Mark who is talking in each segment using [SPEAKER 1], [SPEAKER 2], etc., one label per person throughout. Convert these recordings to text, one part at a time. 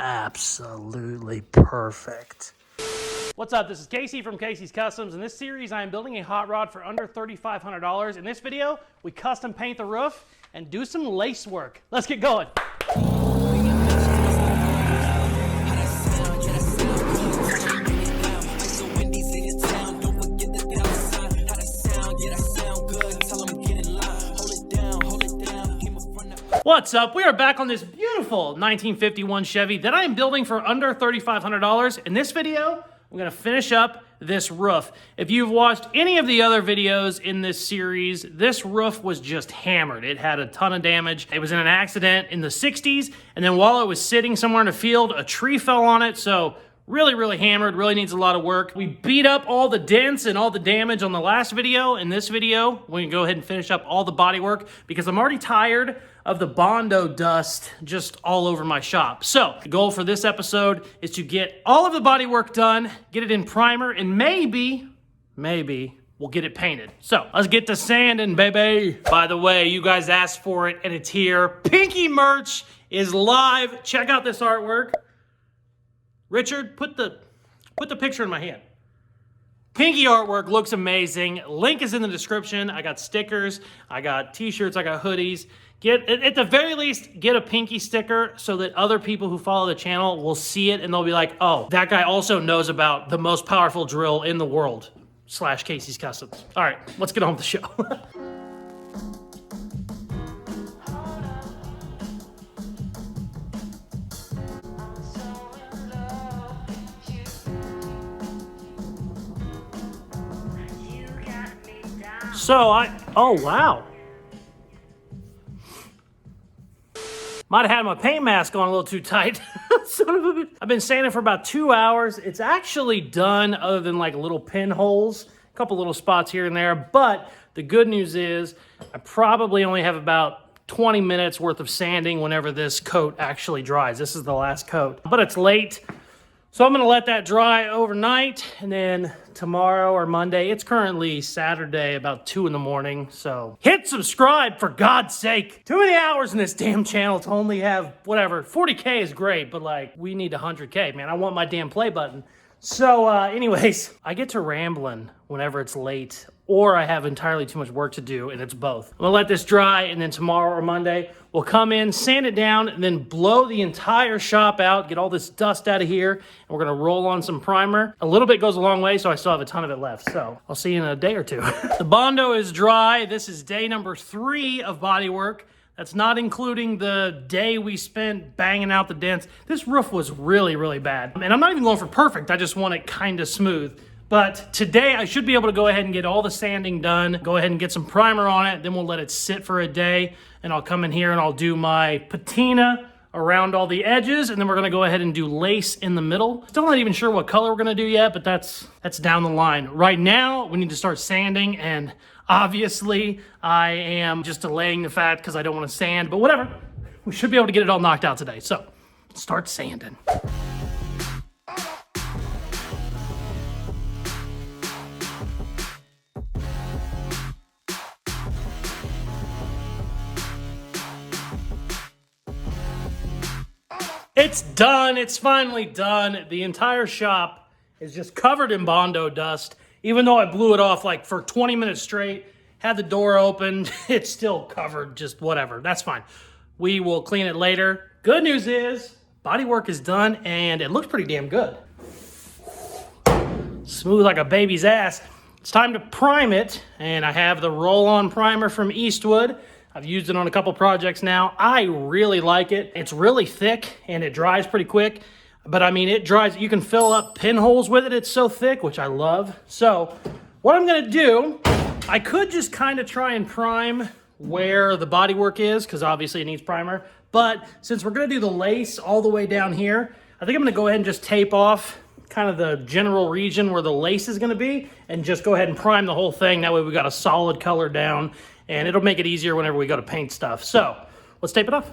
[SPEAKER 1] absolutely perfect. What's up? This is Casey from Casey's Customs. In this series, I am building a hot rod for under $3,500. In this video, we custom paint the roof and do some lace work. Let's get going. What's up? We are back on this beautiful 1951 Chevy that I am building for under $3,500. In this video, I'm gonna finish up this roof. If you've watched any of the other videos in this series, this roof was just hammered. It had a ton of damage. It was in an accident in the 60s, and then while it was sitting somewhere in a field, a tree fell on it, so really hammered, really needs a lot of work. We beat up all the dents and all the damage on the last video. In this video, we're gonna go ahead and finish up all the body work because I'm already tired of the Bondo dust just all over my shop. So the goal for this episode is to get all of the body work done, get it in primer, and maybe we'll get it painted. So let's get to sanding, baby. By the way, you guys asked for it and it's here. Pinkie merch is live. Check out this artwork. Richard, put the picture in my hand. Pinkie artwork looks amazing. Link is in the description. I got stickers, I got t-shirts, I got hoodies. At the very least, get a Pinkie sticker so that other people who follow the channel will see it and they'll be like, oh, that guy also knows about the most powerful drill in the world, / Casey's Customs. All right, let's get on with the show. Oh wow. Might have had my paint mask on a little too tight. Son of a bitch. I've been sanding for about 2 hours. It's actually done other than like little pinholes, a couple little spots here and there. But the good news is I probably only have about 20 minutes worth of sanding whenever this coat actually dries. This is the last coat, but it's late. So I'm gonna let that dry overnight, and then tomorrow or Monday, it's currently Saturday, about 2 in the morning, so hit subscribe for God's sake. Too many hours in this damn channel to only have, whatever, 40K is great, but like, we need 100K, man. I want my damn play button. So anyways, I get to rambling whenever it's late, or I have entirely too much work to do, and it's both. I'm gonna let this dry, and then tomorrow or Monday, we'll come in, sand it down, and then blow the entire shop out, get all this dust out of here, and we're gonna roll on some primer. A little bit goes a long way, so I still have a ton of it left, so I'll see you in a day or two. The Bondo is dry. This is day number 3 of body work. That's not including the day we spent banging out the dents. This roof was really bad. And I'm not even going for perfect, I just want it kind of smooth. But today I should be able to go ahead and get all the sanding done, go ahead and get some primer on it, then we'll let it sit for a day, and I'll come in here and I'll do my patina around all the edges, and then we're gonna go ahead and do lace in the middle. Still not even sure what color we're gonna do yet, but that's down the line. Right now, we need to start sanding, and obviously I am just delaying the fact because I don't want to sand, but whatever. We should be able to get it all knocked out today. So, start sanding. It's done. It's finally done. The entire shop is just covered in Bondo dust. Even though I blew it off like for 20 minutes straight, had the door open, it's still covered, just whatever. That's fine. We will clean it later. Good news is, body work is done and it looks pretty damn good. Smooth like a baby's ass. It's time to prime it, and I have the roll-on primer from Eastwood. I've used it on a couple projects now. I really like it. It's really thick and it dries pretty quick. But I mean, it dries, you can fill up pinholes with it. It's so thick, which I love. So what I'm gonna do, I could just kind of try and prime where the bodywork is, because obviously it needs primer. But since we're gonna do the lace all the way down here, I think I'm gonna go ahead and just tape off kind of the general region where the lace is gonna be, and just go ahead and prime the whole thing. That way we got a solid color down, and it'll make it easier whenever we go to paint stuff. So let's tape it off.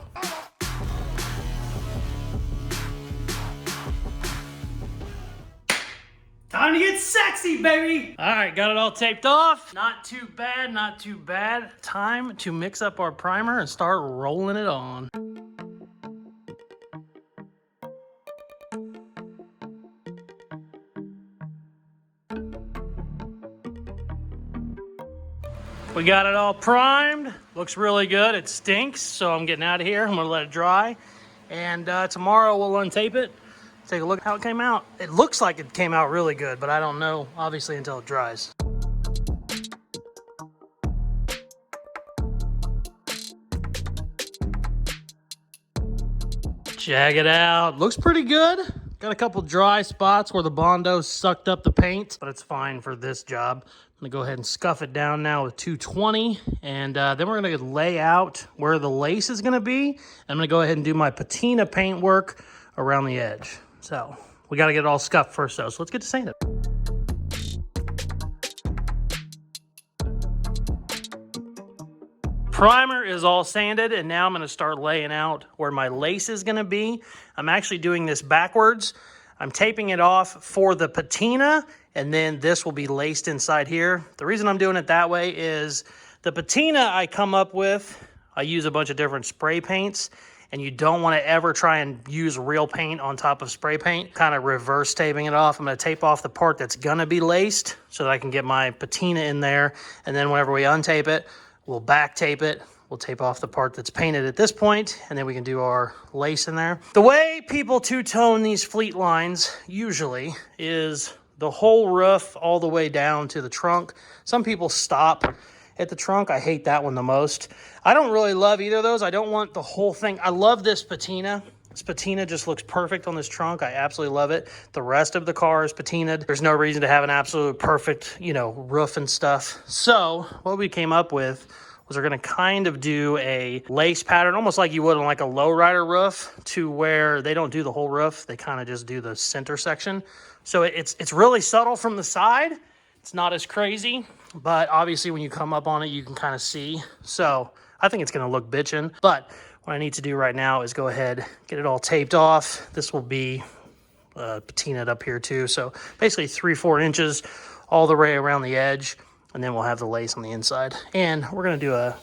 [SPEAKER 1] Time to get sexy, baby! All right, got it all taped off. Not too bad, not too bad. Time to mix up our primer and start rolling it on. We got it all primed. Looks really good. It stinks, so I'm getting out of here. I'm gonna let it dry. And tomorrow we'll untape it. Take a look at how it came out. It looks like it came out really good, but I don't know, obviously, until it dries. Check it out. Looks pretty good. Got a couple dry spots where the Bondo sucked up the paint, but it's fine for this job. I'm gonna go ahead and scuff it down now with 220, and then we're gonna lay out where the lace is gonna be. I'm gonna go ahead and do my patina paint work around the edge. So we gotta get it all scuffed first though, so let's get to sanding. Primer is all sanded, and now I'm gonna start laying out where my lace is gonna be. I'm actually doing this backwards. I'm taping it off for the patina, and then this will be laced inside here. The reason I'm doing it that way is the patina I come up with, I use a bunch of different spray paints, and you don't wanna ever try and use real paint on top of spray paint, kind of reverse taping it off. I'm gonna tape off the part that's gonna be laced so that I can get my patina in there, and then whenever we untape it, we'll back tape it. We'll tape off the part that's painted at this point, and then we can do our lace in there. The way people two-tone these fleet lines usually is the whole roof all the way down to the trunk. Some people stop at the trunk. I hate that one the most. I don't really love either of those. I don't want the whole thing. I love this patina. This patina just looks perfect on this trunk. I absolutely love it. The rest of the car is patinaed. There's no reason to have an absolute perfect, roof and stuff. So what we came up with was we're gonna kind of do a lace pattern, almost like you would on like a lowrider roof, to where they don't do the whole roof. They kind of just do the center section. So it's really subtle from the side. It's not as crazy, but obviously when you come up on it, you can kind of see. So I think it's gonna look bitchin', but what I need to do right now is go ahead, get it all taped off. This will be patinaed up here too. So basically 3-4 inches all the way around the edge, and then we'll have the lace on the inside. And we're gonna do a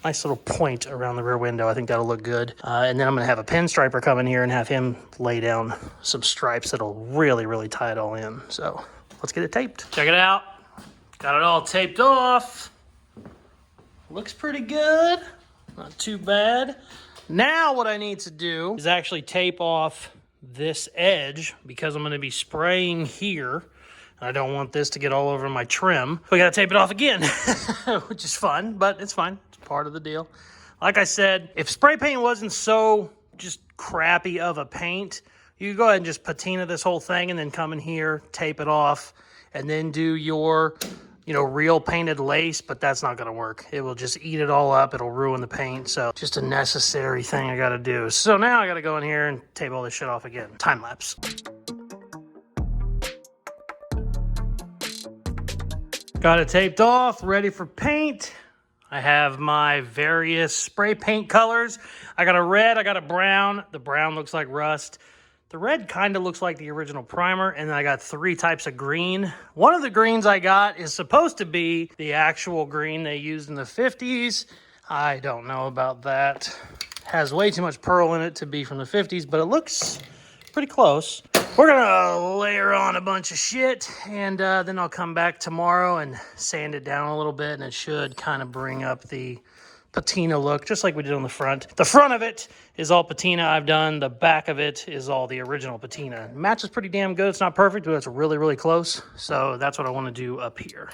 [SPEAKER 1] nice little point around the rear window. I think that'll look good. And then I'm gonna have a pinstriper come in here and have him lay down some stripes that'll really, really tie it all in. So let's get it taped. Check it out. Got it all taped off. Looks pretty good. Not too bad. Now what I need to do is actually tape off this edge because I'm going to be spraying here. I don't want this to get all over my trim. We got to tape it off again, which is fun, but it's fine. It's part of the deal. Like I said, if spray paint wasn't so just crappy of a paint, you could go ahead and just patina this whole thing and then come in here, tape it off, and then do your real painted lace, but that's not gonna work. It will just eat it all up. It'll ruin the paint. So just a necessary thing I gotta do. So now I gotta go in here and tape all this shit off again. Time lapse. Got it taped off, ready for paint. I have my various spray paint colors. I got a red, I got a brown. The brown looks like rust. The red kind of looks like the original primer, and then I got 3 types of green. One of the greens I got is supposed to be the actual green they used in the 50s. I don't know about that. Has way too much pearl in it to be from the 50s, but it looks pretty close. We're gonna layer on a bunch of shit, and then I'll come back tomorrow and sand it down a little bit, and it should kind of bring up the patina look, just like we did on the front. The front of it is all patina I've done. The back of it is all the original patina. Matches pretty damn good. It's not perfect, but it's really, really close. So that's what I want to do up here.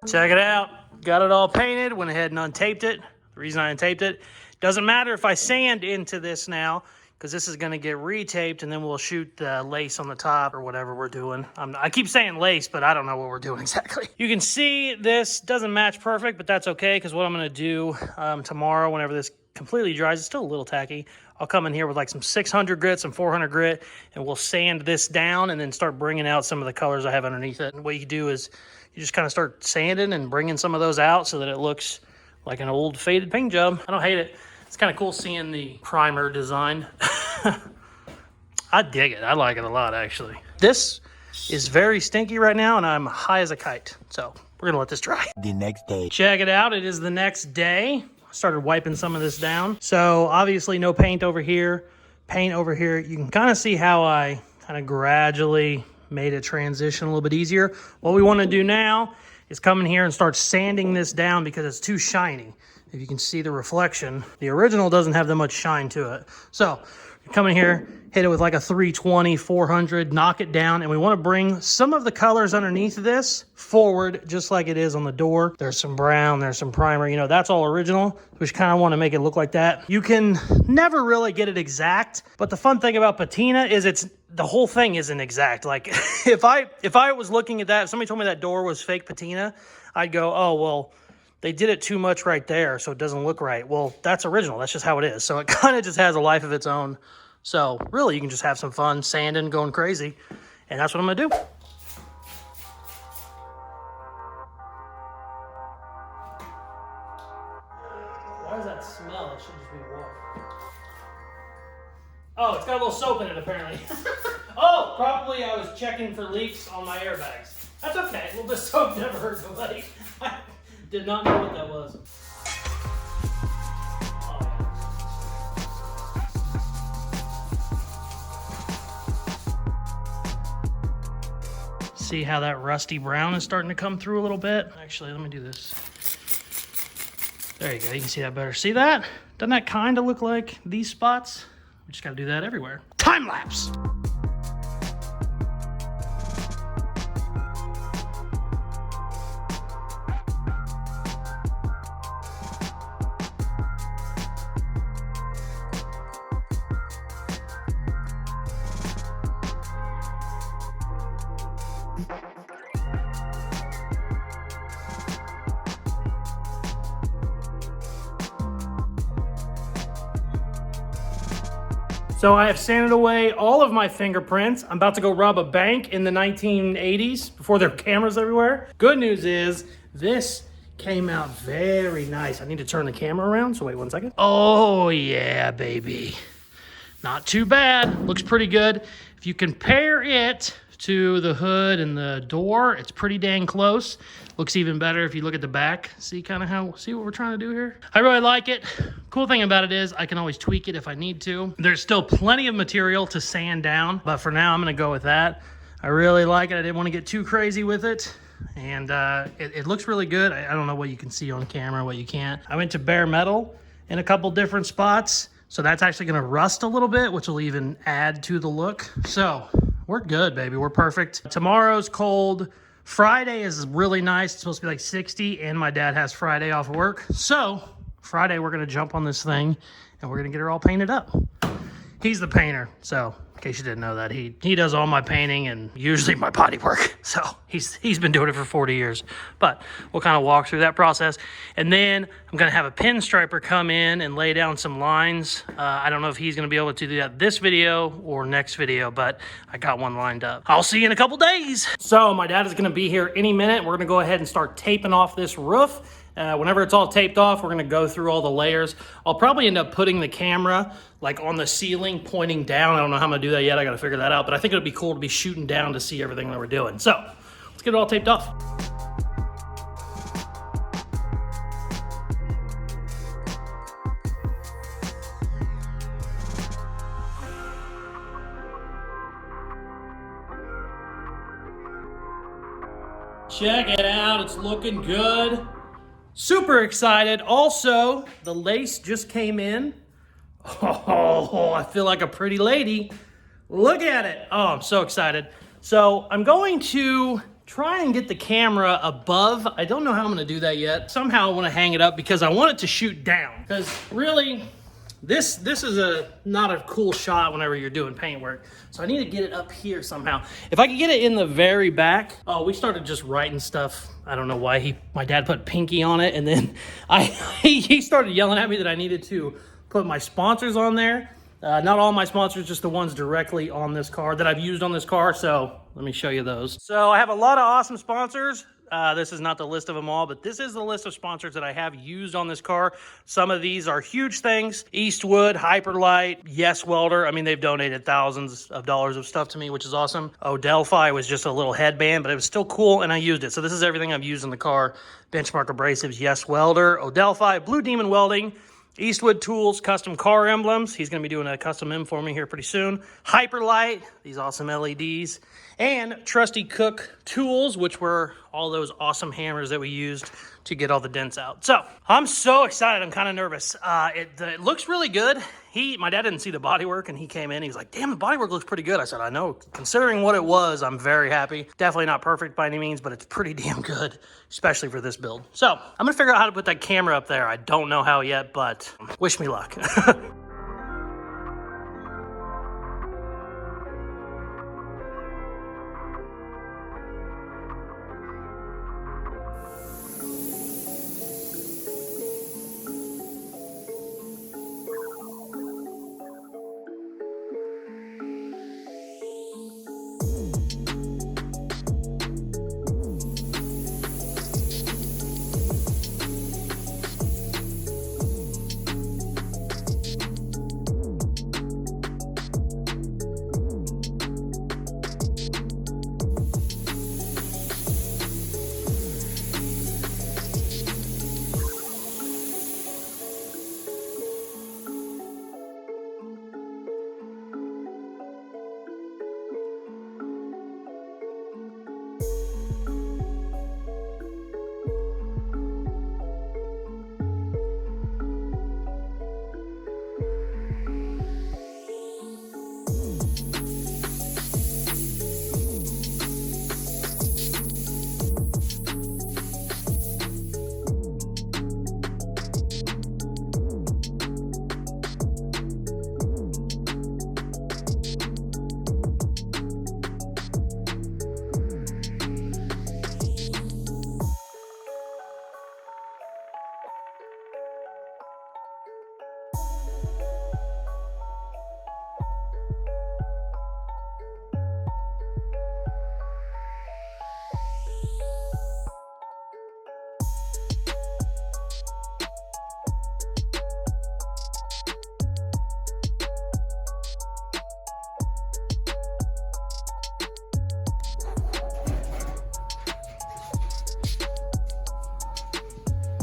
[SPEAKER 1] Check it out. Got it all painted. Went ahead and untaped it. The reason I untaped it, doesn't matter if I sand into this now, because this is going to get retaped, and then we'll shoot the lace on the top or whatever we're doing. I keep saying lace, but I don't know what we're doing exactly. You can see this doesn't match perfect, but that's okay, because what I'm going to do tomorrow, whenever this completely dries, it's still a little tacky, I'll come in here with like some 600 grit, some 400 grit, and we'll sand this down and then start bringing out some of the colors I have underneath it. And what you do is you just kind of start sanding and bringing some of those out so that it looks like an old faded paint job. I don't hate it. It's kind of cool seeing the primer design. I dig it. I like it a lot, actually. This is very stinky right now, and I'm high as a kite. So we're gonna let this dry.
[SPEAKER 2] The next day.
[SPEAKER 1] Check it out. It is the next day. I started wiping some of this down. So obviously no paint over here, paint over here. You can kind of see how I kind of gradually made it transition a little bit easier. What we want to do now is come in here and start sanding this down because it's too shiny. If you can see the reflection, the original doesn't have that much shine to it. So come in here, hit it with like a 320, 400, knock it down, and we want to bring some of the colors underneath this forward, just like it is on the door. There's some brown, there's some primer, you know, that's all original. We just kind of want to make it look like that. You can never really get it exact, but the fun thing about patina is the whole thing isn't exact. Like if I was looking at that, if somebody told me that door was fake patina, I'd go, oh, well, they did it too much right there, so it doesn't look right. Well, that's original. That's just how it is. So it kind of just has a life of its own. So really, you can just have some fun sanding, going crazy. And that's what I'm going to do. Why does that smell? It should just be water. Oh, it's got a little soap in it, apparently. Oh, probably I was checking for leaks on my airbags. That's okay. A little bit of soap never hurt nobody. I did not know what that was. See how that rusty brown is starting to come through a little bit? Actually, let me do this. There you go, you can see that better. See that? Doesn't that kind of look like these spots? We just gotta do that everywhere. Time lapse! So I have sanded away all of my fingerprints. I'm about to go rob a bank in the 1980s before there were cameras everywhere. Good news is this came out very nice. I need to turn the camera around, so wait 1 second. Oh yeah, baby. Not too bad, looks pretty good. If you compare it to the hood and the door, it's pretty dang close. Looks even better if you look at the back. See what we're trying to do here? I really like it. Cool thing about it is I can always tweak it if I need to. There's still plenty of material to sand down, but for now I'm gonna go with that. I really like it. I didn't want to get too crazy with it. And it looks really good. I don't know what you can see on camera, what you can't. I went to bare metal in a couple different spots. So that's actually gonna rust a little bit, which will even add to the look. So we're good, baby, we're perfect. Tomorrow's cold. Friday is really nice. It's supposed to be like 60, and my dad has Friday off of work. So Friday, we're gonna jump on this thing and we're gonna get her all painted up. He's the painter, so in case you didn't know that, he does all my painting and usually my bodywork. So he's been doing it for 40 years. But we'll kind of walk through that process. And then I'm gonna have a pinstriper come in and lay down some lines. I don't know if he's gonna be able to do that this video or next video, but I got one lined up. I'll see you in a couple days. So my dad is gonna be here any minute. We're gonna go ahead and start taping off this roof. Whenever it's all taped off, we're gonna go through all the layers. I'll probably end up putting the camera like on the ceiling pointing down. I don't know how I'm gonna do that yet. I gotta figure that out, but I think it'd be cool to be shooting down to see everything that we're doing. So let's get it all taped off. Check it out, it's looking good. Super excited. Also, the lace just came in. Oh, I feel like a pretty lady. Look at it. Oh, I'm so excited. So I'm going to try and get the camera above. I don't know how I'm gonna do that yet. Somehow I wanna hang it up because I want it to shoot down. Because really, this is not a cool shot whenever you're doing paint work. So I need to get it up here somehow. If I could get it in the very back. Oh, we started just writing stuff. I don't know why my dad put Pinkie on it, and then he started yelling at me that I needed to put my sponsors on there. Not all my sponsors, just the ones directly on this car that I've used on this car. So let me show you those. So I have a lot of awesome sponsors. This is not the list of them all, but this is the list of sponsors that I have used on this car. Some of these are huge things. Eastwood, Hyperlite, Yes Welder. I mean, they've donated thousands of dollars of stuff to me, which is awesome. Odelphi was just a little headband, but it was still cool, and I used it. So this is everything I've used in the car. Benchmark Abrasives, Yes Welder, Odelphi, Blue Demon Welding, Eastwood Tools, custom car emblems. He's going to be doing a custom M for me here pretty soon. Hyperlite, these awesome LEDs. And Trusty Cook Tools, which were all those awesome hammers that we used to get all the dents out. So I'm so excited. I'm kind of nervous. It looks really good. My dad didn't see the bodywork, and he came in. He was like, damn, the bodywork looks pretty good. I said, I know. Considering what it was, I'm very happy. Definitely not perfect by any means, but it's pretty damn good, especially for this build. So I'm going to figure out how to put that camera up there. I don't know how yet, but wish me luck.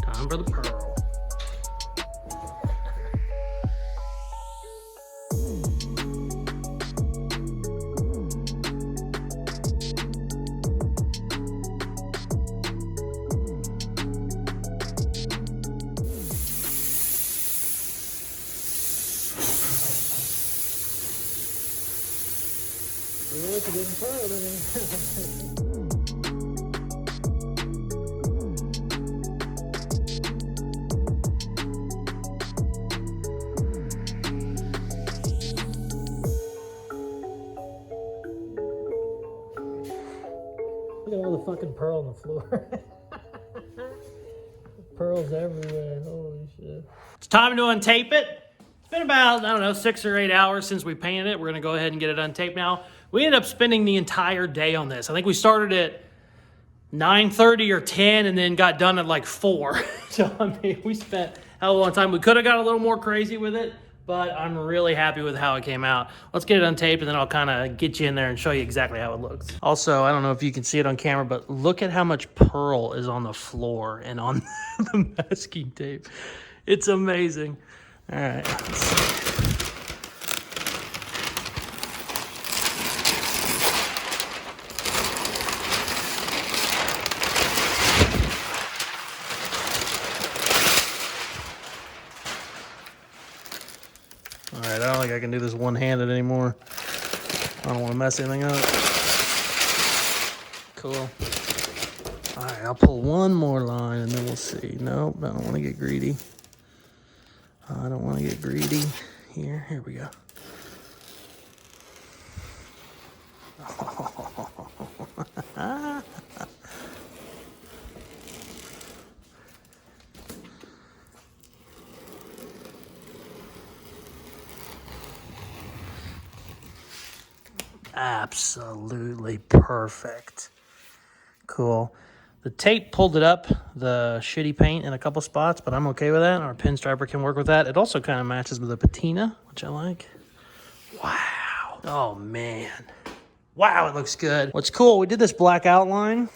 [SPEAKER 1] Time for the pearl. It's a good pearl, isn't it? Look at all the fucking pearl on the floor. Pearls everywhere. Holy shit. It's time to untape it. It's been about, I don't know, 6 or 8 hours since we painted it. We're going to go ahead and get it untaped now. We ended up spending the entire day on this. I think we started at 9:30 or 10 and then got done at like 4. So, I mean, we spent a long time. We could have got a little more crazy with it, but I'm really happy with how it came out. Let's get it untaped, and then I'll kind of get you in there and show you exactly how it looks. Also, I don't know if you can see it on camera, but look at how much pearl is on the floor and on the masking tape. It's amazing. All right, let's see. All right, I don't think I can do this one-handed anymore. I don't want to mess anything up. Cool. All right, I'll pull one more line and then we'll see. Nope, I don't want to get greedy. I don't want to get greedy. Here we go. Absolutely perfect. Cool. The tape pulled it up, the shitty paint in a couple spots, but I'm okay with that. Our pinstriper can work with that. It also kind of matches with the patina, which I like. Wow. Oh, man. Wow, it looks good. What's cool, we did this black outline.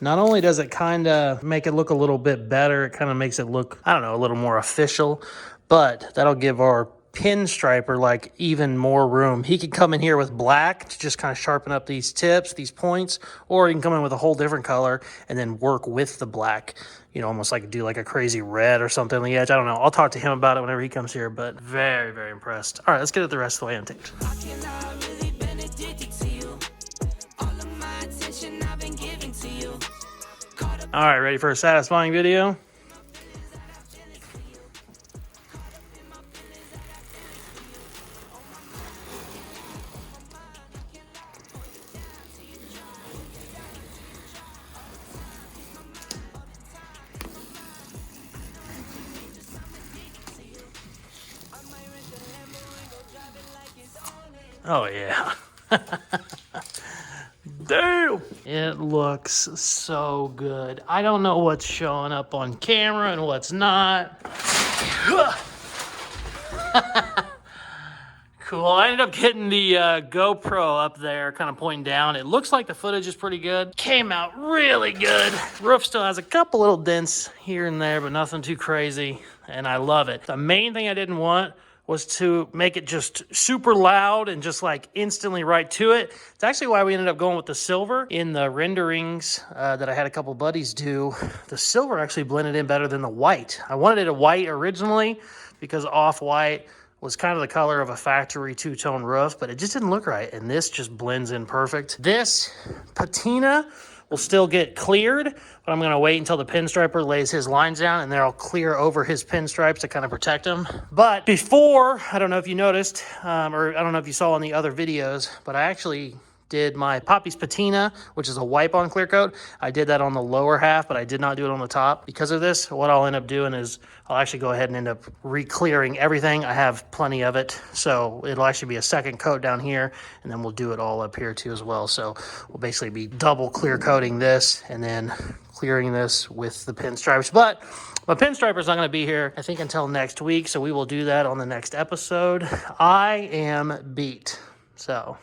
[SPEAKER 1] Not only does it kind of make it look a little bit better, it kind of makes it look, I don't know, a little more official, but that'll give our pinstriper like even more room. He could come in here with black to just kind of sharpen up these tips, these points, or he can come in with a whole different color and then work with the black, you know, almost like do like a crazy red or something on the edge. I don't know. I'll talk to him about it whenever he comes here, but very, very impressed. All right, let's get it the rest of the way untaped. All right, ready for a satisfying video? Oh, yeah. Damn! It looks so good. I don't know what's showing up on camera and what's not. Cool. I ended up getting the GoPro up there, kind of pointing down. It looks like the footage is pretty good. Came out really good. Roof still has a couple little dents here and there, but nothing too crazy, and I love it. The main thing I didn't want was to make it just super loud and just like instantly right to it. It's actually why we ended up going with the silver in the renderings that I had a couple buddies do. The silver actually blended in better than the white. I wanted it a white originally because off-white was kind of the color of a factory two-tone roof, but it just didn't look right, and this just blends in perfect. This patina will still get cleared, but I'm gonna wait until the pinstriper lays his lines down, and then I'll clear over his pinstripes to kind of protect him. But before, I don't know if you noticed, or I don't know if you saw in the other videos, but I actually did my Poppy's patina, which is a wipe-on clear coat. I did that on the lower half, but I did not do it on the top. Because of this, what I'll end up doing is I'll actually go ahead and end up re-clearing everything. I have plenty of it, so it'll actually be a second coat down here, and then we'll do it all up here too as well. So we'll basically be double clear coating this and then clearing this with the pinstripes. But my pinstriper's not going to be here, I think, until next week, so we will do that on the next episode. I am beat, so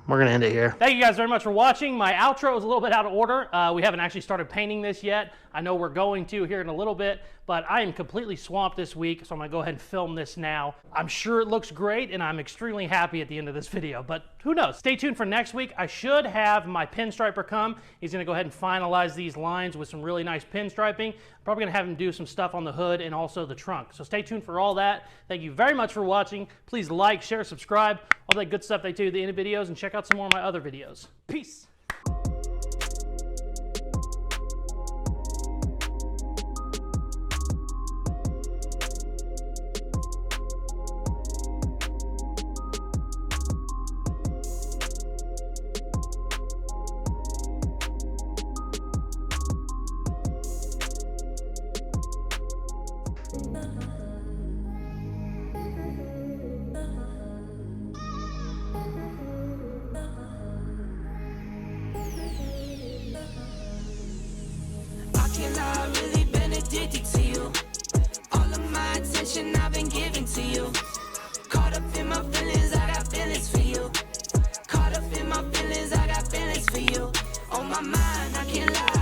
[SPEAKER 1] we're going to end it here. Thank you guys very much for watching. My outro is a little bit out of order. We haven't actually started painting this yet. I know we're going to here in a little bit, but I am completely swamped this week, so I'm going to go ahead and film this now. I'm sure it looks great, and I'm extremely happy at the end of this video, but who knows? Stay tuned for next week. I should have my pinstriper come. He's going to go ahead and finalize these lines with some really nice pinstriping. I'm probably going to have him do some stuff on the hood and also the trunk. So stay tuned for all that. Thank you very much for watching. Please like, share, subscribe, all that good stuff they do at the end of videos, and check out some more of my other videos. Peace. I've really been addicted to you. All of my attention I've been giving to you. Caught up in my feelings, I got feelings for you. Caught up in my feelings, I got feelings for you. On my mind, I can't lie.